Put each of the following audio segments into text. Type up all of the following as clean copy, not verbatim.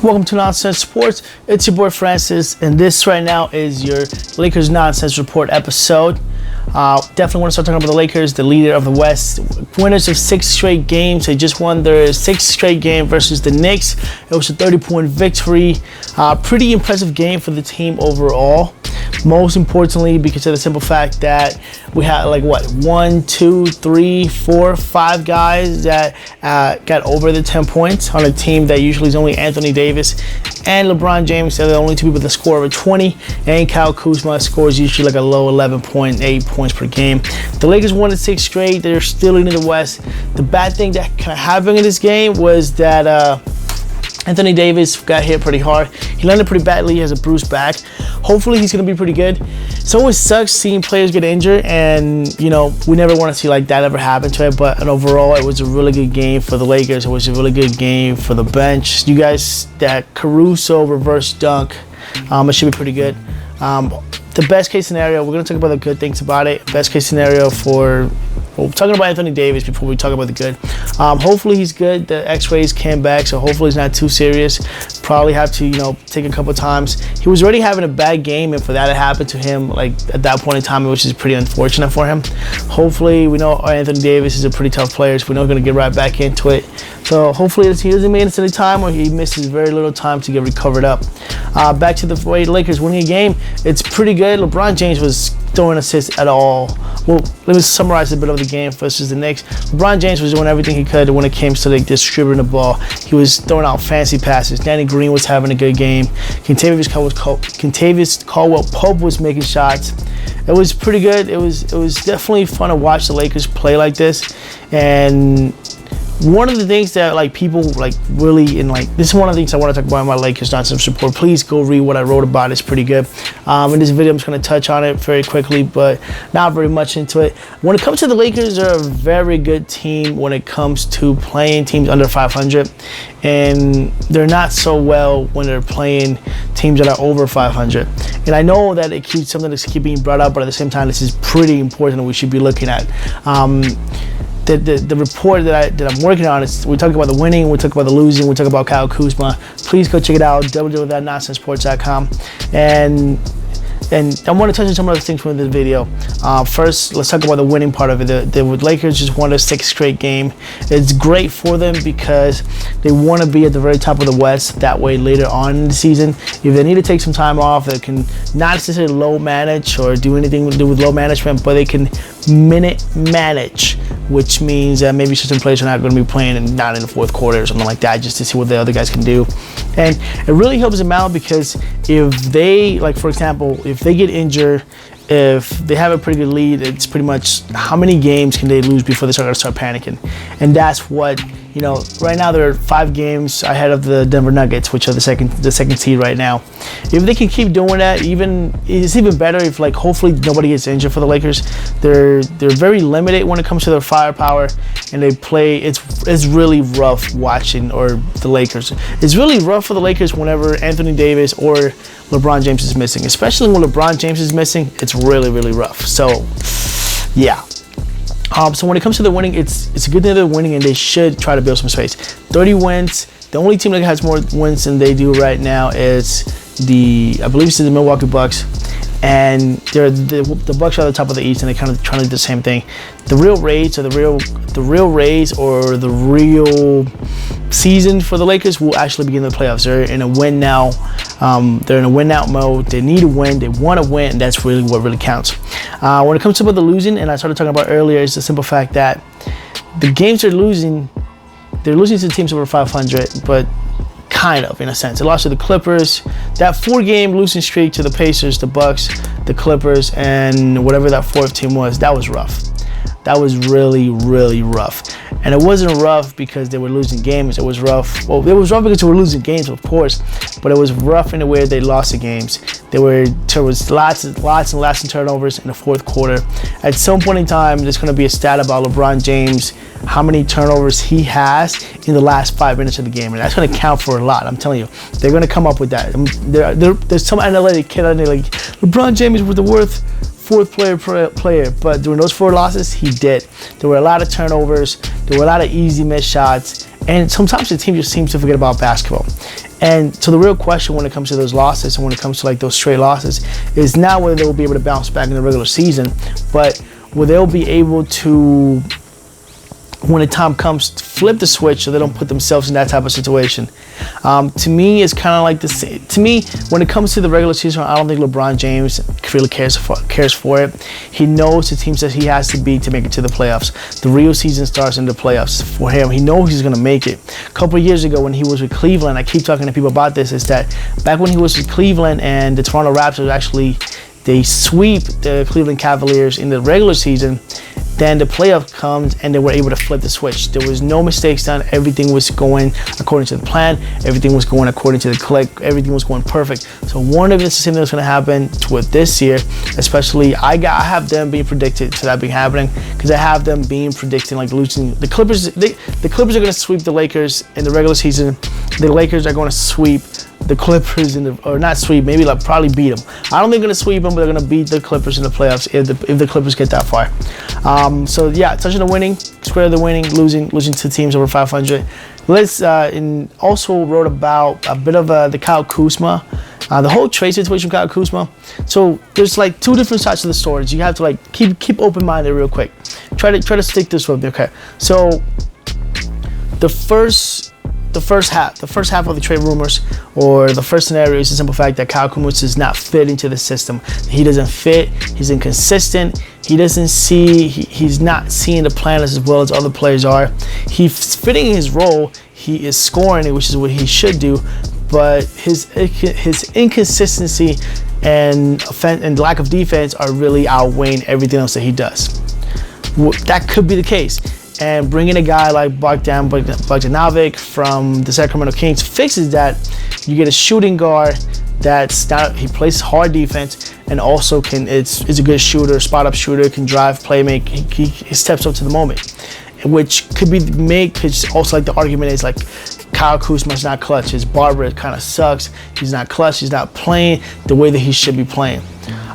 Welcome to Nonsense Sports. It's your boy Francis, and this right now is your Lakers Nonsense Report episode. Definitely want to start talking about the Lakers, the leader of the West, winners of 6 straight games. They just won their 6th straight game versus the Knicks. It was a 30-point victory. Pretty impressive game for the team overall. Most importantly, because of the simple fact that we had 1, 2, 3, 4, 5 guys that got over the 10 points on a team that usually is only Anthony Davis and LeBron James. They're the only two people that score over 20, and Kuzma scores usually like a low 11.8 points per game. The Lakers won the 6th straight. They're still in the West. The bad thing that kind of happened in this game was that Anthony Davis got hit pretty hard. He landed pretty badly. He has a bruised back. Hopefully he's going to be pretty good. It always sucks seeing players get injured, and we never want to see like that ever happen to it. But overall, it was a really good game for the Lakers. It was a really good game for the bench. You guys, that Caruso reverse dunk, it should be pretty good. The best case scenario, we're going to talk about the good things about it. Best case scenario we're talking about Anthony Davis before we talk about the good. Hopefully he's good. The x-rays came back, so hopefully it's not too serious. Probably have to, take a couple times. He was already having a bad game, and for that to happen to him, at that point in time, which is pretty unfortunate for him. Hopefully, we know Anthony Davis is a pretty tough player, so we know he's going to get right back into it. So hopefully he doesn't miss any time, or he misses very little time to get recovered up. Back to the way the Lakers winning a game. It's pretty good. LeBron James was throwing assists at all. Well, let me summarize a bit of the game versus the Knicks. LeBron James was doing everything he could when it came to distributing the ball. He was throwing out fancy passes. Danny Green was having a good game. Kentavious Caldwell-Pope was making shots. It was pretty good. It was definitely fun to watch the Lakers play like this. And one of the things that people really this is one of the things I want to talk about in my Lakers Nonsense Report. Please go read what I wrote about. It's pretty good. In this video, I'm just going to touch on it very quickly, but not very much into it. When it comes to the Lakers, they're a very good team when it comes to playing teams under 500, and they're not so well when they're playing teams that are over 500. And I know that it keeps something that's keep being brought up, but at the same time, this is pretty important that we should be looking at. The report that I'm working on is we talk about the winning, we talk about the losing, we talk about Kuzma. Please go check it out, www.nonsensesports.com. And I want to touch on some of the things from this video. First, let's talk about the winning part of it. The Lakers just won their 6th straight game. It's great for them because they want to be at the very top of the West. That way, later on in the season, if they need to take some time off, they can not necessarily low manage or do anything to do with low management, but they can minute manage, which means that maybe certain players are not going to be playing and not in the 4th quarter or something like that, just to see what the other guys can do. And it really helps them out because if they, for example, if they get injured, if they have a pretty good lead, it's pretty much how many games can they lose before they start panicking. And that's what, right now they're 5 games ahead of the Denver Nuggets, which are the second seed right now. If they can keep doing that, it's even better if hopefully nobody gets injured for the Lakers. They're very limited when it comes to their firepower, and they play. It's really rough watching the Lakers. It's really rough for the Lakers whenever Anthony Davis or LeBron James is missing, especially when LeBron James is missing. It's really, really rough. So, yeah. So when it comes to the winning, it's a good thing they're winning, and they should try to build some space. 30 wins. The only team that has more wins than they do right now is I believe it's the Milwaukee Bucks. And the Bucks are at the top of the East, and they're kind of trying to do the same thing. The real race or the real season for the Lakers will actually begin the playoffs. They're in a win now. They're in a win out mode. They need to win. They want to win, and that's really what really counts. When it comes to the losing, and I started talking about earlier, is the simple fact that the games they're losing to teams over 500, but kind of, in a sense. They lost to the Clippers. That 4-game losing streak to the Pacers, the Bucks, the Clippers, and whatever that 4th team was, that was rough. That was really, really rough. And it wasn't rough because they were losing games. It was rough. Well, it was rough because they were losing games, of course, but it was rough in the way they lost the games. There was lots and lots of turnovers in the 4th quarter. At some point in time, there's going to be a stat about LeBron James, how many turnovers he has in the last 5 minutes of the game, and that's going to count for a lot. I'm telling you, they're going to come up with that. There's some analytic kid out there LeBron James was the worst 4th player, but during those 4 losses, he did. There were a lot of turnovers. There were a lot of easy missed shots, And sometimes the team just seems to forget about basketball. And so the real question when it comes to those losses and when it comes to like those straight losses is not whether they'll be able to bounce back in the regular season, but whether they'll be able to, when the time comes, to flip the switch so they don't put themselves in that type of situation. To me, it's kind of like this. To me, when it comes to the regular season, I don't think LeBron James really cares for it. He knows the teams that he has to beat to make it to the playoffs. The real season starts in the playoffs for him. He knows he's going to make it. A couple of years ago when he was with Cleveland, I keep talking to people about this, is that back when he was with Cleveland and the Toronto Raptors actually, they sweep the Cleveland Cavaliers in the regular season, then the playoff comes and they were able to flip the switch. There was no mistakes done. Everything was going according to the plan. Everything was going according to the click. Everything was going perfect. So one of it's the same thing that's going to happen with this year, especially I have them being predicted to that being happening, because I have them being predicting like losing the Clippers. The Clippers are going to sweep the Lakers in the regular season. The Lakers are going to sweep the Clippers or not sweep, maybe like probably beat them. I don't think they're going to sweep them, but they're going to beat the Clippers in the playoffs if the Clippers get that far. So yeah, touching the winning, square the winning, losing to teams over 500. Let's and also wrote about a bit of the Kyle Kuzma, the whole trade situation with Kyle Kuzma. So there's like two different sides of the stories. You have to like keep open-minded real quick. Try to stick this with me, okay? So the first half of the trade rumors, or the first scenario, is the simple fact that Kyle Kuzma does not fit into the system. He doesn't fit. He's inconsistent. He's not seeing the plan as well as other players are. He's fitting his role. He is scoring, which is what he should do, but his inconsistency and lack of defense are really outweighing everything else that he does. That could be the case. And bringing a guy like Bogdanovic from the Sacramento Kings fixes that. You get a shooting guard he plays hard defense and also is a good shooter, spot up shooter, can drive, play make. He steps up to the moment, which could be because also like the argument is like Kyle Kuzma's not clutch. His barber kind of sucks. He's not clutch. He's not playing the way that he should be playing.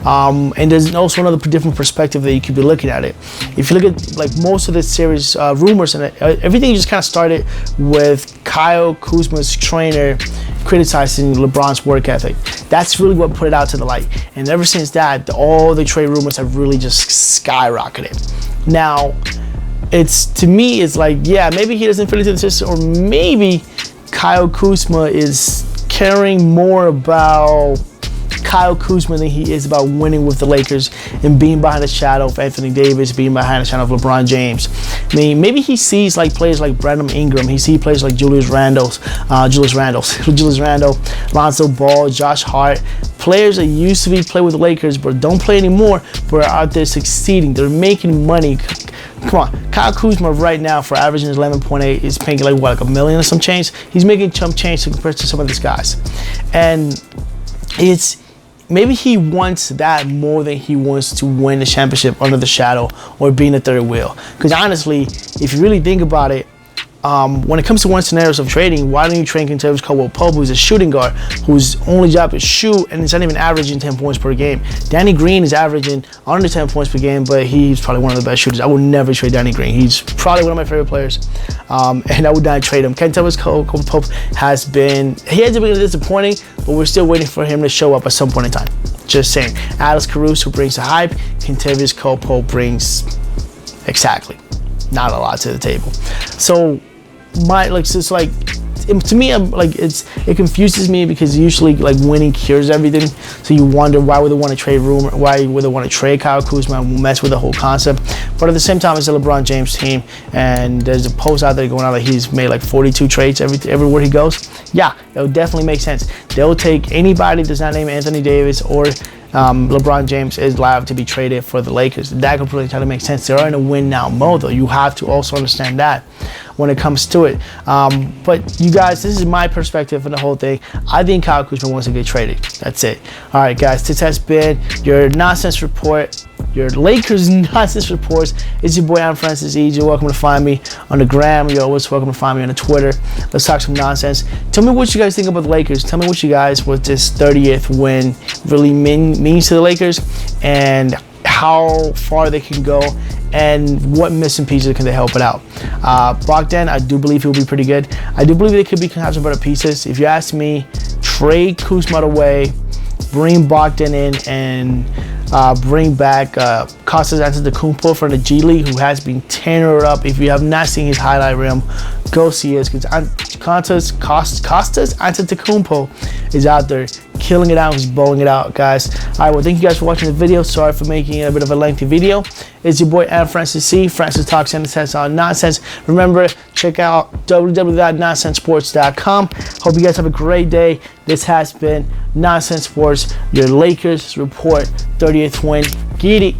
And there's also another different perspective that you could be looking at it. If you look at like most of the series rumors and everything just kind of started with Kyle Kuzma's trainer criticizing LeBron's work ethic. That's really what put it out to the light. And ever since that, all the trade rumors have really just skyrocketed. Now, to me, it's like, yeah, maybe he doesn't fit into the system, or maybe Kyle Kuzma is caring more about Kyle Kuzma than he is about winning with the Lakers and being behind the shadow of Anthony Davis, being behind the shadow of LeBron James. I mean, maybe he sees like players like Brandon Ingram. He sees players like Julius Randle, Lonzo Ball, Josh Hart, players that used to play with the Lakers but don't play anymore, but are out there succeeding. They're making money. Come on, Kyle Kuzma right now for averaging 11.8 is paying like what, like $1 million or some change. He's making chump change compared to some of these guys, and maybe he wants that more than he wants to win the championship under the shadow or being the third wheel. Because honestly, if you really think about it, when it comes to one scenarios of trading, why don't you trade Kentavious Caldwell-Pope, who's a shooting guard, whose only job is shoot, and he's not even averaging 10 points per game. Danny Green is averaging under 10 points per game, but he's probably one of the best shooters. I would never trade Danny Green. He's probably one of my favorite players, and I would not trade him. Kentavious Caldwell-Pope hasn't been disappointing, but we're still waiting for him to show up at some point in time. Just saying. Alex Caruso brings the hype. Kentavious Caldwell-Pope brings exactly not a lot to the table. So to me, it confuses me because usually like winning cures everything. So you wonder why would they want to trade why would they want to trade Kyle Kuzma and mess with the whole concept. But at the same time, it's a LeBron James team, and there's a post out there going on that he's made like 42 trades everywhere he goes. Yeah, it would definitely make sense. They'll take anybody that's not named Anthony Davis or LeBron James is liable to be traded for the Lakers. That completely totally makes sense. They're in a win now mode, though. You have to also understand that when it comes to it. But you guys, this is my perspective on the whole thing. I think Kyle Kuzma wants to get traded. That's it. All right, guys, this has been your nonsense report, your Lakers nonsense reports. It's your boy, I'm Francis E. You're welcome to find me on the gram. You're always welcome to find me on the Twitter. Let's talk some nonsense. Tell me what you guys think about the Lakers. Tell me what this 30th win really means to the Lakers. And how far they can go and what missing pieces can they help it out. Bogdan, I do believe he'll be pretty good. I do believe they could have some better pieces. If you ask me, trade Kuzma away, bring Bogdan in, and bring back Kostas Antetokounmpo from the G League, who has been tearing it up. If you have not seen his highlight reel, go see it, because Kostas Antetokounmpo is out there killing it out. He's blowing it out, guys. All right, well, thank you guys for watching the video. Sorry for making it a bit of a lengthy video. It's your boy, Adam Francis C. Francis Talks NSS on Nonsense. Remember, check out www.nonsensesports.com. Hope you guys have a great day. This has been Nonsense Sports, your Lakers Report 30th win. Get it.